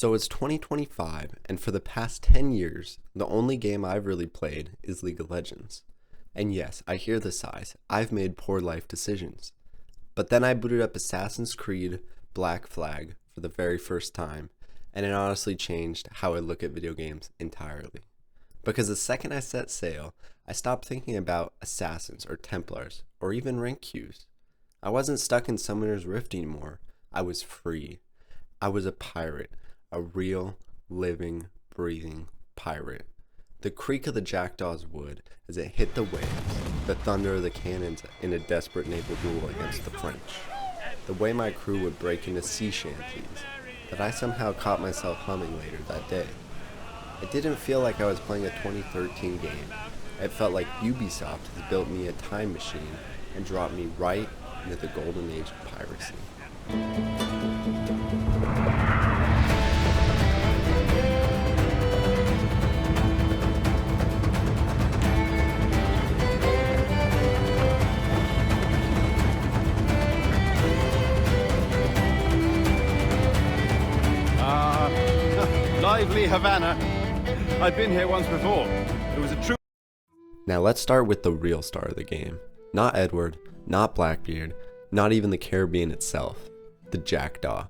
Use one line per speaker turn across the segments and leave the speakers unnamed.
So it's 2025, and for the past 10 years, the only game I've really played is League of Legends. And yes, I hear the sighs. I've made poor life decisions. But then I booted up Assassin's Creed Black Flag for the very first time, and it honestly changed how I look at video games entirely. Because the second I set sail, I stopped thinking about assassins or Templars or even rank queues. I wasn't stuck in Summoner's Rift anymore. I was free. I was a pirate. A real, living, breathing pirate. The creak of the jackdaw's wood as it hit the waves, the thunder of the cannons in a desperate naval duel against the French, the way my crew would break into sea shanties that I somehow caught myself humming later that day. It didn't feel like I was playing a 2013 game. It felt like Ubisoft had built me a time machine and dropped me right into the golden age of piracy.
Lively Havana. I'd been here once before. It was a true...
Now let's start with the real star of the game. Not Edward, not Blackbeard, not even the Caribbean itself. The Jackdaw.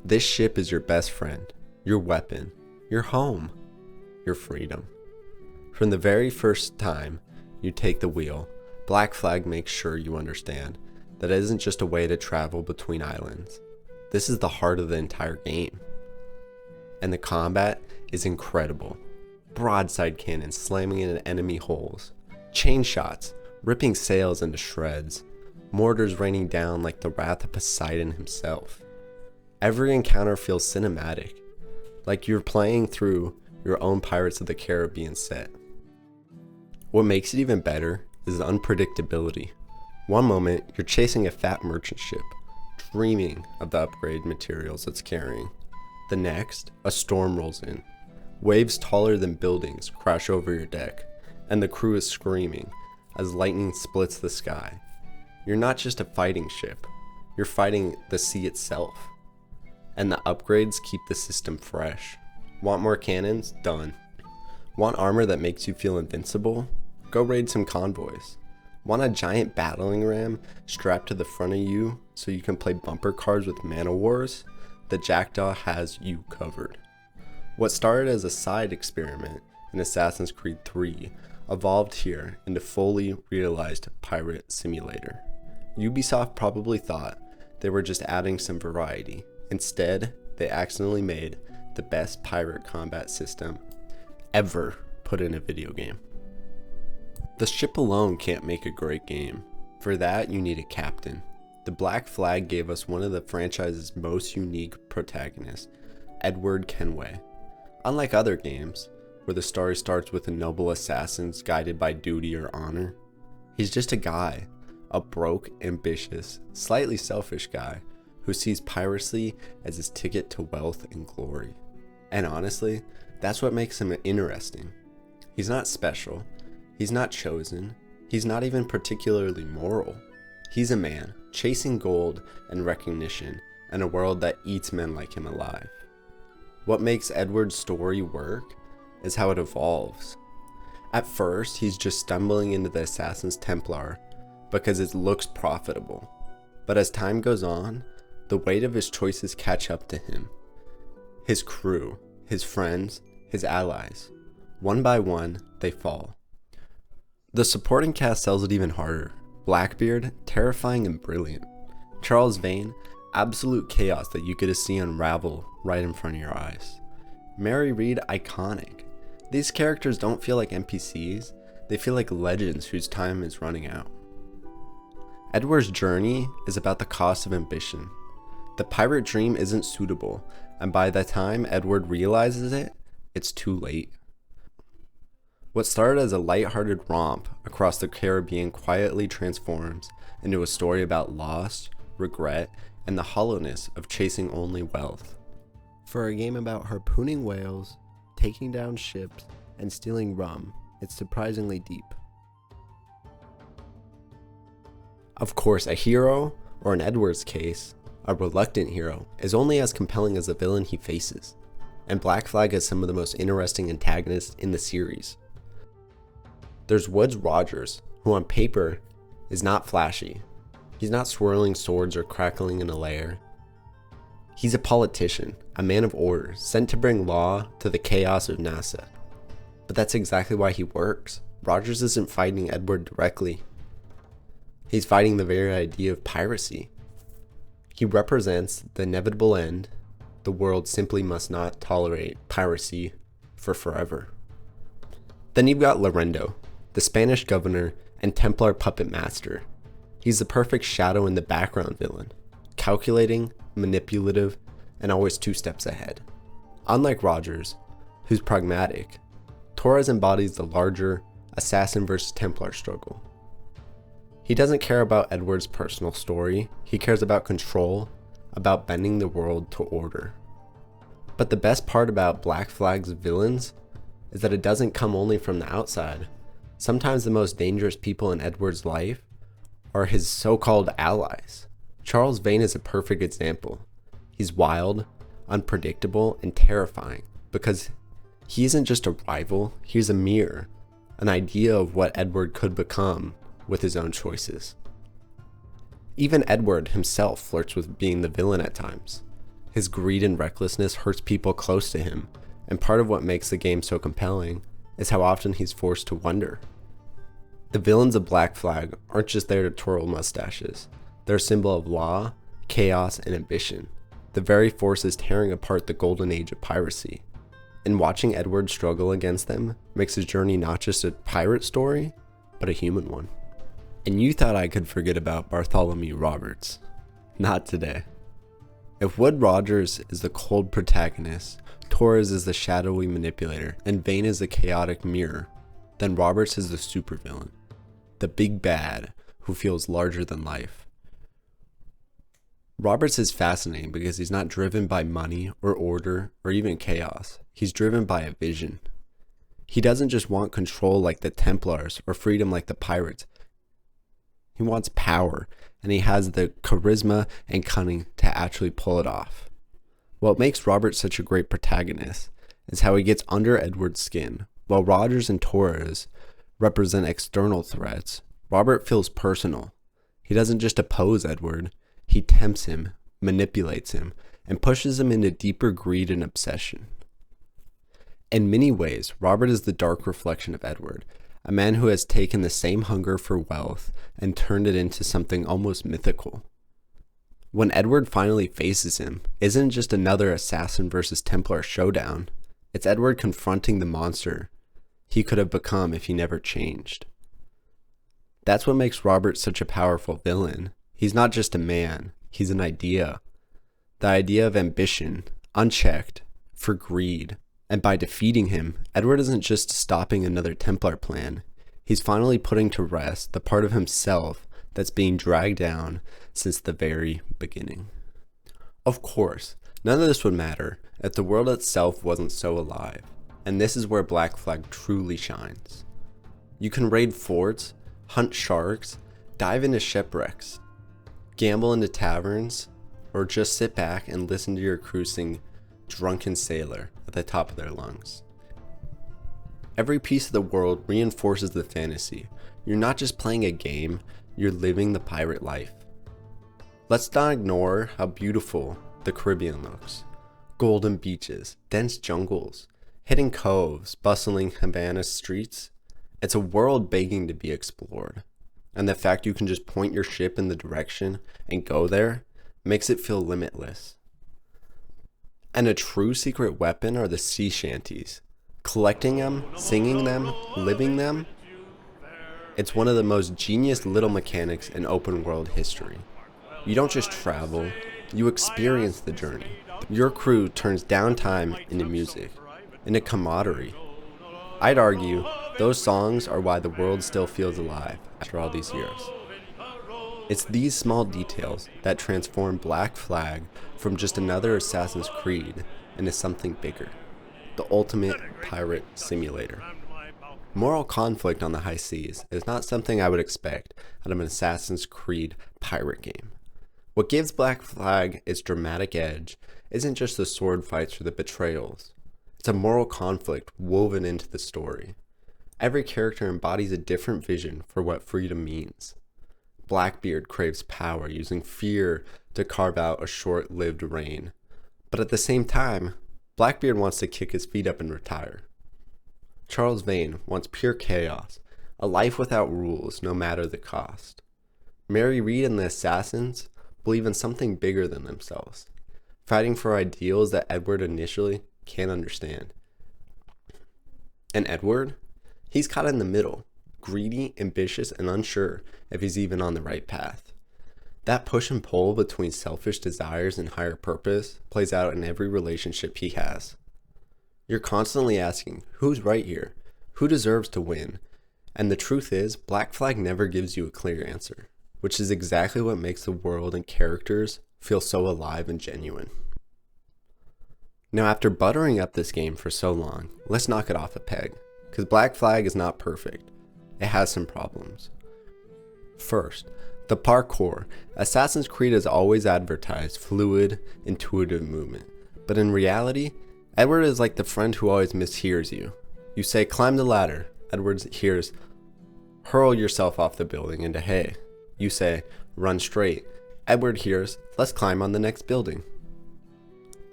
This ship is your best friend, your weapon, your home, your freedom. From the very first time you take the wheel, Black Flag makes sure you understand that it isn't just a way to travel between islands. This is the heart of the entire game. And the combat is incredible. Broadside cannons slamming into enemy holes, chain shots ripping sails into shreds, mortars raining down like the wrath of Poseidon himself. Every encounter feels cinematic, like you're playing through your own Pirates of the Caribbean set. What makes it even better is the unpredictability. One moment, you're chasing a fat merchant ship, dreaming of the upgrade materials it's carrying. The next, a storm rolls in. Waves taller than buildings crash over your deck, and the crew is screaming as lightning splits the sky. You're not just a fighting ship, you're fighting the sea itself. And the upgrades keep the system fresh. Want more cannons? Done. Want armor that makes you feel invincible? Go raid some convoys. Want a giant battling ram strapped to the front of you so you can play bumper cars with mana wars? The Jackdaw has you covered. What started as a side experiment in Assassin's Creed 3 evolved here into fully realized pirate simulator. Ubisoft probably thought they were just adding some variety. Instead, they accidentally made the best pirate combat system ever put in a video game. The ship alone can't make a great game. For that, you need a captain. The Black Flag gave us one of the franchise's most unique protagonists, Edward Kenway. Unlike other games, where the story starts with a noble assassin guided by duty or honor, he's just a guy, a broke, ambitious, slightly selfish guy who sees piracy as his ticket to wealth and glory. And honestly, that's what makes him interesting. He's not special, he's not chosen, he's not even particularly moral. He's a man chasing gold and recognition in a world that eats men like him alive. What makes Edward's story work is how it evolves. At first, he's just stumbling into the Assassin's Templar because it looks profitable. But as time goes on, the weight of his choices catch up to him. His crew, his friends, his allies. One by one, they fall. The supporting cast sells it even harder. Blackbeard, terrifying and brilliant. Charles Vane, absolute chaos that you get to see unravel right in front of your eyes. Mary Read, iconic. These characters don't feel like NPCs, they feel like legends whose time is running out. Edward's journey is about the cost of ambition. The pirate dream isn't suitable, and by the time Edward realizes it, it's too late. What started as a lighthearted romp across the Caribbean quietly transforms into a story about loss, regret, and the hollowness of chasing only wealth. For a game about harpooning whales, taking down ships, and stealing rum, it's surprisingly deep. Of course, a hero, or in Edward's case, a reluctant hero, is only as compelling as the villain he faces. and Black Flag has some of the most interesting antagonists in the series. There's Woodes Rogers, who on paper is not flashy. He's not swirling swords or crackling in a lair. He's a politician, a man of order, sent to bring law to the chaos of NASA. But that's exactly why he works. Rogers isn't fighting Edward directly. He's fighting the very idea of piracy. He represents the inevitable end. The world simply must not tolerate piracy for forever. Then you've got Lorendo, the Spanish governor and Templar puppet master. He's the perfect shadow in the background villain, calculating, manipulative, and always 2 steps ahead. Unlike Rogers, who's pragmatic, Torres embodies the larger assassin versus Templar struggle. He doesn't care about Edward's personal story, he cares about control, about bending the world to order. But the best part about Black Flag's villains is that it doesn't come only from the outside. Sometimes the most dangerous people in Edward's life are his so-called allies. Charles Vane is a perfect example. He's wild, unpredictable, and terrifying because he isn't just a rival, he's a mirror, an idea of what Edward could become with his own choices. Even Edward himself flirts with being the villain at times. His greed and recklessness hurts people close to him, and part of what makes the game so compelling is how often he's forced to wonder. The villains of Black Flag aren't just there to twirl mustaches. They're a symbol of law, chaos, and ambition, the very forces tearing apart the golden age of piracy. And watching Edward struggle against them makes his journey not just a pirate story, but a human one. And you thought I could forget about Bartholomew Roberts. Not today. If Woodes Rogers is the cold protagonist, Torres is the shadowy manipulator, and Vane is the chaotic mirror, then Roberts is the supervillain, the big bad who feels larger than life. Roberts is fascinating because he's not driven by money or order or even chaos. He's driven by a vision. He doesn't just want control like the Templars or freedom like the pirates. He wants power, and he has the charisma and cunning to actually pull it off. What makes Roberts such a great protagonist is how he gets under Edward's skin. While Rogers and Torres represent external threats, Robert feels personal. He doesn't just oppose Edward, he tempts him, manipulates him, and pushes him into deeper greed and obsession. In many ways, Robert is the dark reflection of Edward, a man who has taken the same hunger for wealth and turned it into something almost mythical. When Edward finally faces him, it isn't just another assassin versus Templar showdown. It's Edward confronting the monster he could have become if he never changed. That's what makes Robert such a powerful villain. He's not just a man, he's an idea. The idea of ambition, unchecked, for greed. And by defeating him, Edward isn't just stopping another Templar plan. He's finally putting to rest the part of himself that's being dragged down since the very beginning. Of course, none of this would matter if the world itself wasn't so alive, and this is where Black Flag truly shines. You can raid forts, hunt sharks, dive into shipwrecks, gamble into taverns, or just sit back and listen to your crew sing Drunken Sailor at the top of their lungs. Every piece of the world reinforces the fantasy. You're not just playing a game, you're living the pirate life. Let's not ignore how beautiful the Caribbean looks. Golden beaches, dense jungles, hidden coves, bustling Havana streets. It's a world begging to be explored. And the fact you can just point your ship in the direction and go there makes it feel limitless. And a true secret weapon are the sea shanties. Collecting them, singing them, living them, it's one of the most genius little mechanics in open world history. You don't just travel, you experience the journey. Your crew turns downtime into music, into camaraderie. I'd argue those songs are why the world still feels alive after all these years. It's these small details that transform Black Flag from just another Assassin's Creed into something bigger, the ultimate pirate simulator. Moral conflict on the high seas is not something I would expect out of an Assassin's Creed pirate game. What gives Black Flag its dramatic edge isn't just the sword fights or the betrayals, It's a moral conflict woven into the story. Every character embodies a different vision for what freedom means. Blackbeard craves power, using fear to carve out a short-lived reign. But at the same time, Blackbeard wants to kick his feet up and retire. Charles Vane wants pure chaos, a life without rules, no matter the cost. Mary Read and the Assassins believe in something bigger than themselves, fighting for ideals that Edward initially can't understand. And Edward? He's caught in the middle, greedy, ambitious, and unsure if he's even on the right path. That push and pull between selfish desires and higher purpose plays out in every relationship he has. You're constantly asking, who's right here? Who deserves to win? And the truth is, Black Flag never gives you a clear answer, which is exactly what makes the world and characters feel so alive and genuine. Now, after buttering up this game for so long, let's knock it off a peg, because Black Flag is not perfect. It has some problems. First, the parkour. Assassin's Creed has always advertised fluid, intuitive movement, but in reality, Edward is like the friend who always mishears you. You say, climb the ladder. Edward hears, hurl yourself off the building into hay. You say, run straight. Edward hears, let's climb on the next building.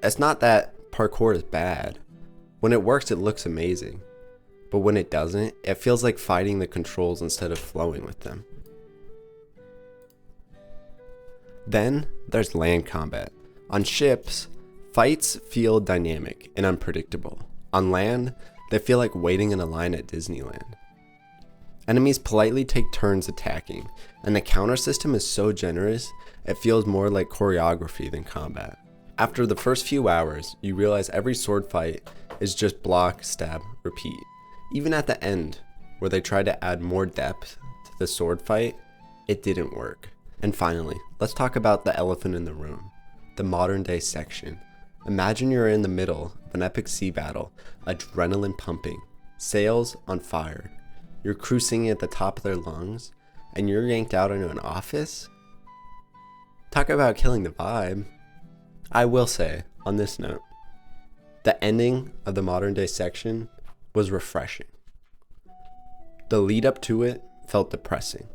It's not that parkour is bad. When it works, it looks amazing. But when it doesn't, it feels like fighting the controls instead of flowing with them. Then there's land combat. On ships, fights feel dynamic and unpredictable. On land, they feel like waiting in a line at Disneyland. Enemies politely take turns attacking, and the counter system is so generous, it feels more like choreography than combat. After the first few hours, you realize every sword fight is just block, stab, repeat. Even at the end, where they tried to add more depth to the sword fight, it didn't work. And finally, let's talk about the elephant in the room, the modern day section. Imagine you're in the middle of an epic sea battle, adrenaline pumping, sails on fire, your crew singing at the top of their lungs, and you're yanked out into an office? Talk about killing the vibe. I will say, on this note, the ending of the modern day section was refreshing. The lead up to it felt depressing.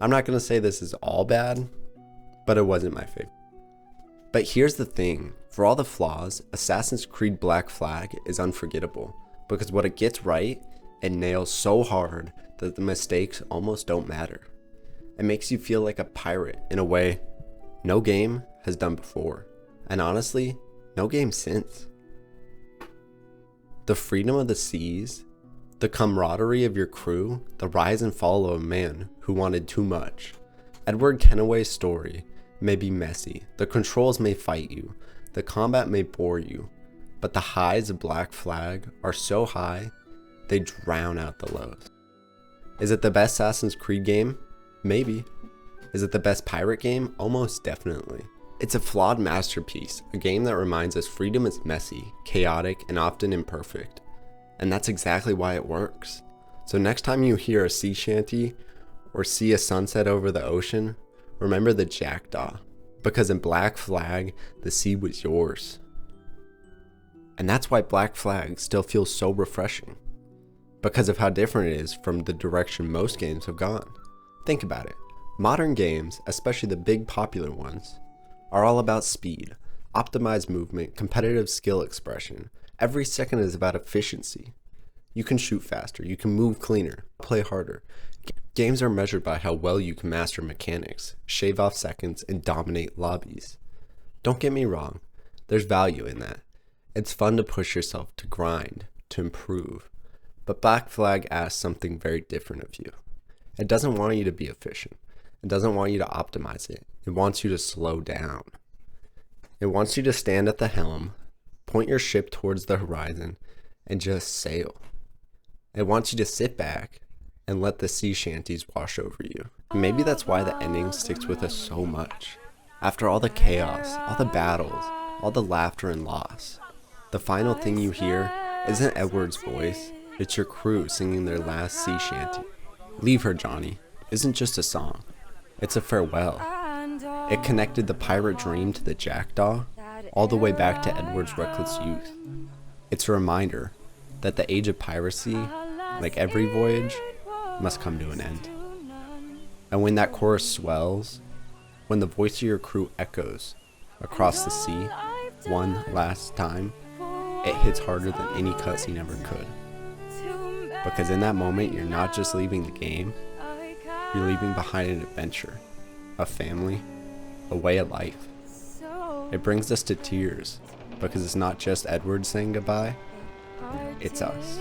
I'm not going to say this is all bad, but it wasn't my favorite. But here's the thing, for all the flaws, Assassin's Creed Black Flag is unforgettable, because what it gets right, it nails so hard that the mistakes almost don't matter. It makes you feel like a pirate in a way no game has done before, and honestly, no game since. The freedom of the seas, the camaraderie of your crew, the rise and fall of a man who wanted too much. Edward Kenway's story may be messy, the controls may fight you, the combat may bore you, but the highs of Black Flag are so high, they drown out the lows. Is it the best Assassin's Creed game? Maybe. Is it the best pirate game? Almost definitely. It's a flawed masterpiece, a game that reminds us freedom is messy, chaotic, and often imperfect. And that's exactly why it works. So next time you hear a sea shanty or see a sunset over the ocean, remember the jackdaw, because in Black Flag, the sea was yours. And that's why Black Flag still feels so refreshing, because of how different it is from the direction most games have gone. Think about it. Modern games, especially the big popular ones, are all about speed, optimized movement, competitive skill expression. Every second is about efficiency. You can shoot faster, you can move cleaner, play harder. Games are measured by how well you can master mechanics, shave off seconds, and dominate lobbies. Don't get me wrong, there's value in that. It's fun to push yourself, to grind, to improve. But Black Flag asks something very different of you. It doesn't want you to be efficient. It doesn't want you to optimize it. It wants you to slow down. It wants you to stand at the helm, point your ship towards the horizon, and just sail. It wants you to sit back and let the sea shanties wash over you. Maybe that's why the ending sticks with us so much. After all the chaos, all the battles, all the laughter and loss, the final thing you hear isn't Edward's voice, it's your crew singing their last sea shanty. Leave Her, Johnny isn't just a song, it's a farewell. It connected the pirate dream to the jackdaw, all the way back to Edward's reckless youth. It's a reminder that the age of piracy, like every voyage, must come to an end. And when that chorus swells, when the voice of your crew echoes across the sea one last time, it hits harder than any cutscene ever could. Because in that moment, you're not just leaving the game, you're leaving behind an adventure, a family, a way of life. It brings us to tears, because it's not just Edward saying goodbye, it's us.